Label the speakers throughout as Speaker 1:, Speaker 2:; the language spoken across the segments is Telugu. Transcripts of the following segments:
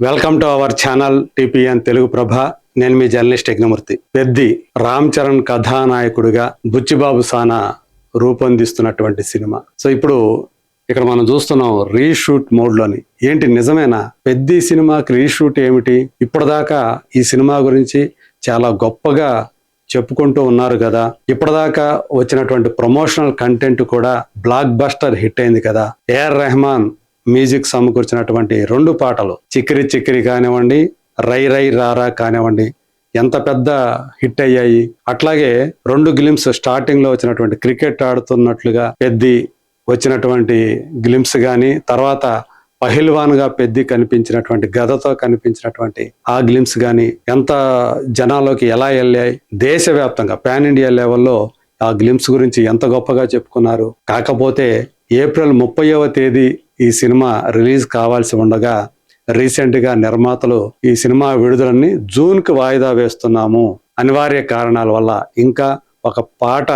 Speaker 1: Welcome to our channel TPN Telugu Prabha. నేను మీ జర్నలిస్ట్ యజ్ఞమూర్తి. పెద్ది రామ్ చరణ్ కథానాయకుడిగా బుచ్చిబాబు సానా రూపొందిస్తున్నటువంటి సినిమా. సో ఇప్పుడు ఇక్కడ మనం చూస్తున్నాం రీషూట్ మోడ్లోని. ఏంటి నిజమేనా? పెద్ది సినిమాకి రీషూట్ ఏమిటి? ఇప్పటిదాకా ఈ సినిమా గురించి చాలా గొప్పగా చెప్పుకుంటూ ఉన్నారు కదా. ఇప్పటిదాకా వచ్చినటువంటి ప్రమోషనల్ కంటెంట్ కూడా బ్లాక్ బస్టర్ హిట్ అయింది కదా. ఏఆర్ రెహమాన్ మ్యూజిక్ సమకూర్చినటువంటి 2 పాటలు చిక్కిరి చిక్కిరి కానివ్వండి, రై రై రారా కానివ్వండి, ఎంత పెద్ద హిట్ అయ్యాయి. అట్లాగే 2 గ్లిమ్స్ స్టార్టింగ్ లో వచ్చినటువంటి క్రికెట్ ఆడుతున్నట్లుగా పెద్ది వచ్చినటువంటి గ్లిమ్స్ గాని, తర్వాత పహిల్వాన్ గా పెద్ది కనిపించినటువంటి గదతో కనిపించినటువంటి ఆ గ్లిమ్స్ గాని ఎంత జనాల్లోకి ఎలా వెళ్ళాయి. దేశవ్యాప్తంగా పాన్ ఇండియా లెవెల్లో ఆ గ్లిమ్స్ గురించి ఎంత గొప్పగా చెప్పుకున్నారు. కాకపోతే ఏప్రిల్ 30వ తేదీ ఈ సినిమా రిలీజ్ కావాల్సి ఉండగా రీసెంట్ గా నిర్మాతలు ఈ సినిమా విడుదలని జూన్కి వాయిదా వేస్తున్నాము, అనివార్య కారణాల వల్ల ఇంకా ఒక పాట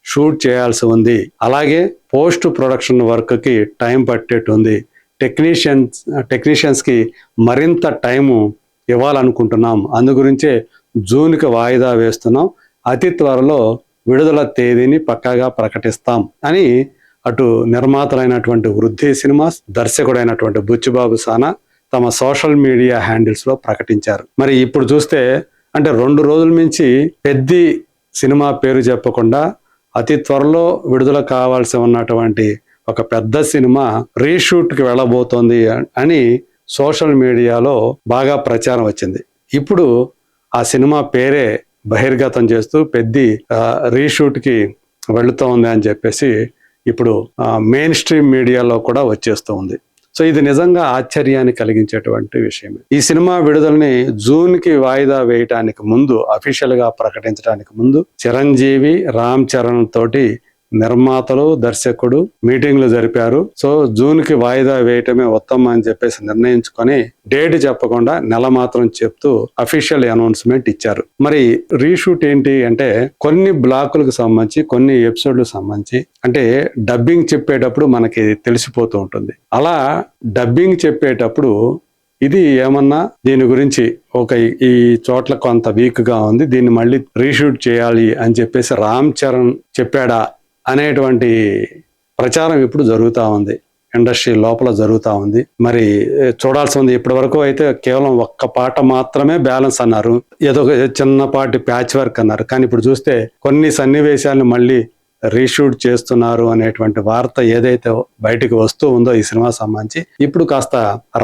Speaker 1: షూట్ చేయాల్సి ఉంది, అలాగే పోస్ట్ ప్రొడక్షన్ వర్క్ కి టైం పట్టేట్టు ఉంది, టెక్నీషియన్స్ కి మరింత టైము ఇవ్వాలనుకుంటున్నాం, అందు గురించే జూన్కి వాయిదా వేస్తున్నాం, అతి త్వరలో విడుదల తేదీని పక్కాగా ప్రకటిస్తాం అని అటు నిర్మాతలైనటువంటి వృద్ధి సినిమాస్, దర్శకుడైనటువంటి బుచ్చిబాబు సానా తమ సోషల్ మీడియా హ్యాండిల్స్ లో ప్రకటించారు. మరి ఇప్పుడు చూస్తే అంటే 2 రోజుల నుంచి పెద్ది సినిమా పేరు చెప్పకుండా అతి త్వరలో విడుదల కావాల్సి ఉన్నటువంటి ఒక పెద్ద సినిమా రీషూట్ కి వెళ్ళబోతోంది అని సోషల్ మీడియాలో బాగా ప్రచారం వచ్చింది. ఇప్పుడు ఆ సినిమా పేరే బహిర్గతం చేస్తూ పెద్ది రీషూట్ కి వెళుతోంది అని చెప్పేసి ఇప్పుడు మెయిన్ స్ట్రీమ్ మీడియాలో కూడా వచ్చేస్తూ ఉంది. సో ఇది నిజంగా ఆశ్చర్యాన్ని కలిగించేటువంటి విషయమే. ఈ సినిమా విడుదలని జూన్కి వాయిదా వేయటానికి ముందు, అఫీషియల్ గా ప్రకటించడానికి ముందు చిరంజీవి, రామ్ చరణ్ తోటి నిర్మాతలు, దర్శకుడు మీటింగ్లు జరిపారు. సో జూన్కి వాయిదా వేయటమే ఉత్తమం అని చెప్పేసి నిర్ణయించుకొని డేట్ చెప్పకుండా నెల మాత్రం చెప్తూ అఫీషియల్ అనౌన్స్మెంట్ ఇచ్చారు. మరి రీషూట్ ఏంటి అంటే కొన్ని బ్లాకులకు సంబంధించి, కొన్ని ఎపిసోడ్లకు సంబంధించి అంటే డబ్బింగ్ చెప్పేటప్పుడు మనకి తెలిసిపోతూ ఉంటుంది. అలా డబ్బింగ్ చెప్పేటప్పుడు ఇది ఏమన్నా దీని గురించి ఈ చోట్ల కొంత వీక్ గా ఉంది, దీన్ని మళ్ళీ రీషూట్ చేయాలి అని చెప్పేసి రామ్ చరణ్ చెప్పాడా అనేటువంటి ప్రచారం ఇప్పుడు జరుగుతూ ఉంది, ఇండస్ట్రీ లోపల జరుగుతూ ఉంది. మరి చూడాల్సి ఉంది. ఇప్పటి వరకు అయితే కేవలం ఒక్క పాట మాత్రమే బ్యాలెన్స్ అన్నారు, ఏదో చిన్నపాటి ప్యాచ్ వర్క్ అన్నారు. కానీ ఇప్పుడు చూస్తే కొన్ని సన్నివేశాలను మళ్ళీ రీషూట్ చేస్తున్నారు అనేటువంటి వార్త ఏదైతే బయటకు వస్తూ ఉందో ఈ సినిమా సంబంధించి ఇప్పుడు కాస్త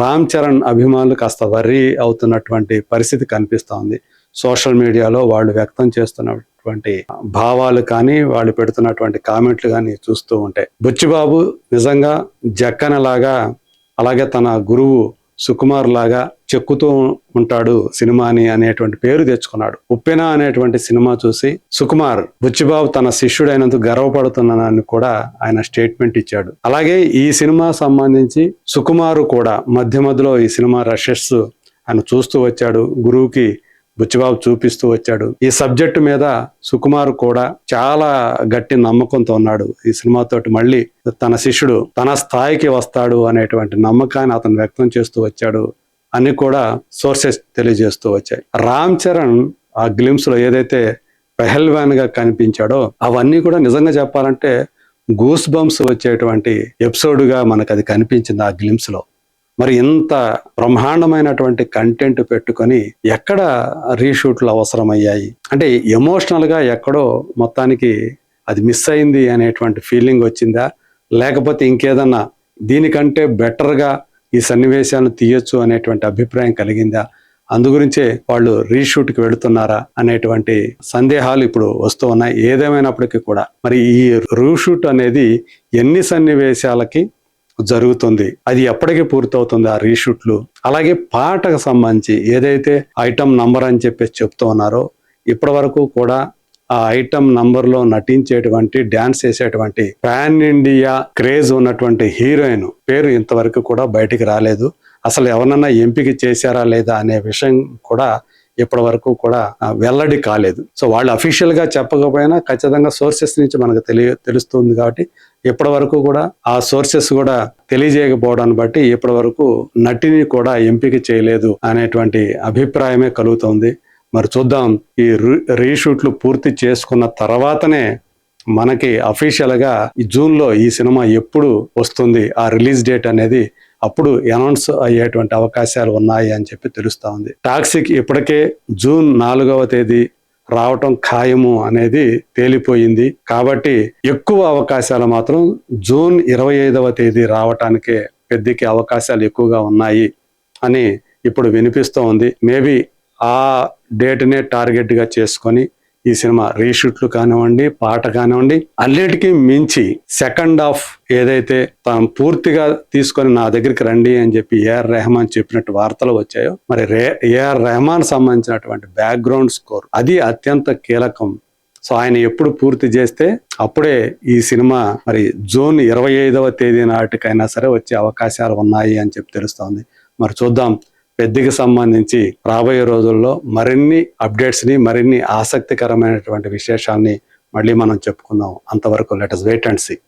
Speaker 1: రామ్ చరణ్ అభిమానులు కాస్త వర్రీ అవుతున్నటువంటి పరిస్థితి కనిపిస్తూ ఉంది. సోషల్ మీడియాలో వాళ్ళు వ్యక్తం చేస్తున్నటువంటి భావాలు కానీ, వాళ్ళు పెడుతున్నటువంటి కామెంట్లు కానీ చూస్తూ ఉంటే బుచ్చిబాబు నిజంగా జక్కనలాగా, అలాగే తన గురువు సుకుమార్ లాగా చెక్కుతూ ఉంటాడు సినిమాని అనేటువంటి పేరు తెచ్చుకున్నాడు. ఉప్పెన అనేటువంటి సినిమా చూసి సుకుమార్ బుచ్చిబాబు తన శిష్యుడైనందుకు గర్వపడుతున్నానని కూడా ఆయన స్టేట్మెంట్ ఇచ్చాడు. అలాగే ఈ సినిమా సంబంధించి సుకుమారు కూడా మధ్య మధ్యలో ఈ సినిమా రషెస్ ఆయన చూస్తూ వచ్చాడు, గురువుకి బుచ్చిబాబు చూపిస్తూ వచ్చాడు. ఈ సబ్జెక్టు మీద సుకుమార్ కూడా చాలా గట్టి నమ్మకంతో ఉన్నాడు. ఈ సినిమాతోటి మళ్ళీ తన శిష్యుడు తన స్థాయికి వస్తాడు అనేటువంటి నమ్మకాన్ని అతను వ్యక్తం చేస్తూ వచ్చాడు అని కూడా సోర్సెస్ తెలియజేస్తూ వచ్చాయి. రామ్ చరణ్ ఆ గ్లిమ్స్ లో ఏదైతే పెహల్వాన్ గా కనిపించాడో అవన్నీ కూడా నిజంగా చెప్పాలంటే గూస్ బంప్స్ వచ్చేటువంటి ఎపిసోడ్ గా మనకు అది కనిపించింది ఆ గ్లిమ్స్ లో. మరి ఇంత బ్రహ్మాండమైనటువంటి కంటెంట్ పెట్టుకొని ఎక్కడ రీషూట్లు అవసరమయ్యాయి అంటే ఎమోషనల్ గా ఎక్కడో మొత్తానికి అది మిస్ అయింది అనేటువంటి ఫీలింగ్ వచ్చిందా, లేకపోతే ఇంకేదన్నా దీనికంటే బెటర్ గా ఈ సన్నివేశాలను తీయొచ్చు అనేటువంటి అభిప్రాయం కలిగిందా, అందు గురించే వాళ్ళు రీషూట్ కి వెళుతున్నారా అనేటువంటి సందేహాలు ఇప్పుడు వస్తూ ఉన్నాయి. ఏదేమైనప్పటికీ కూడా మరి ఈ రీషూట్ అనేది ఎన్ని సన్నివేశాలకి జరుగుతుంది, అది ఎప్పటికీ పూర్తవుతుంది ఆ రీషూట్లు, అలాగే పాటకు సంబంధించి ఏదైతే ఐటమ్ నంబర్ అని చెప్పేసి చెప్తూ ఉన్నారో ఇప్పటి వరకు కూడా ఆ ఐటమ్ నంబర్ లో నటించేటువంటి, డాన్స్ చేసేటువంటి పాన్ ఇండియా క్రేజ్ ఉన్నటువంటి హీరోయిన్ పేరు ఇంతవరకు కూడా బయటికి రాలేదు. అసలు ఎవరన్నా ఎంపిక చేశారా లేదా అనే విషయం కూడా ఇప్పటి వరకు కూడా వెల్లడి కాలేదు. సో వాళ్ళు అఫీషియల్ గా చెప్పకపోయినా ఖచ్చితంగా సోర్సెస్ నుంచి మనకు తెలుస్తుంది కాబట్టి ఇప్పటి వరకు కూడా ఆ సోర్సెస్ కూడా తెలియజేయకపోవడాన్ని బట్టి ఇప్పటి వరకు నటిని కూడా ఎంపిక చేయలేదు అనేటువంటి అభిప్రాయమే కలుగుతోంది. మరి చూద్దాం, ఈ రీషూట్లు పూర్తి చేసుకున్న తర్వాతనే మనకి అఫీషియల్ గా ఈ జూన్ లో ఈ సినిమా ఎప్పుడు వస్తుంది, ఆ రిలీజ్ డేట్ అనేది అప్పుడు అనౌన్స్ అయ్యేటువంటి అవకాశాలు ఉన్నాయి అని చెప్పి తెలుస్తా ఉంది. టాక్సిక్ ఇప్పటికే జూన్ 4వ తేదీ రావటం ఖాయము అనేది తేలిపోయింది. కాబట్టి ఎక్కువ అవకాశాలు మాత్రం జూన్ 25వ తేదీ రావటానికే పెద్దకి అవకాశాలు ఎక్కువగా ఉన్నాయి అని ఇప్పుడు వినిపిస్తూ ఉంది. మేబీ ఆ డేట్నే టార్గెట్ గా చేసుకొని ఈ సినిమా రీషూట్లు కానివ్వండి, పాట కానివ్వండి, అన్నిటికీ మించి సెకండ్ హాఫ్ ఏదైతే తాను పూర్తిగా తీసుకొని నా దగ్గరికి రండి అని చెప్పి ఏఆర్ రెహమాన్ చెప్పినట్టు వార్తలు వచ్చాయో, మరి ఏఆర్ రెహమాన్ సంబంధించినటువంటి బ్యాక్గ్రౌండ్ స్కోర్ అది అత్యంత కీలకం. సో ఆయన ఎప్పుడు పూర్తి చేస్తే అప్పుడే ఈ సినిమా మరి జూన్ 25వ తేదీ నాటికైనా సరే వచ్చే అవకాశాలు ఉన్నాయి అని చెప్పి తెలుస్తోంది. మరి చూద్దాం, పెద్దకి సంబంధించి రాబోయే రోజుల్లో మరిన్ని అప్డేట్స్ ని, మరిన్ని ఆసక్తికరమైనటువంటి విశేషాన్ని మళ్ళీ మనం చెప్పుకుందాం. అంతవరకు let us wait and see.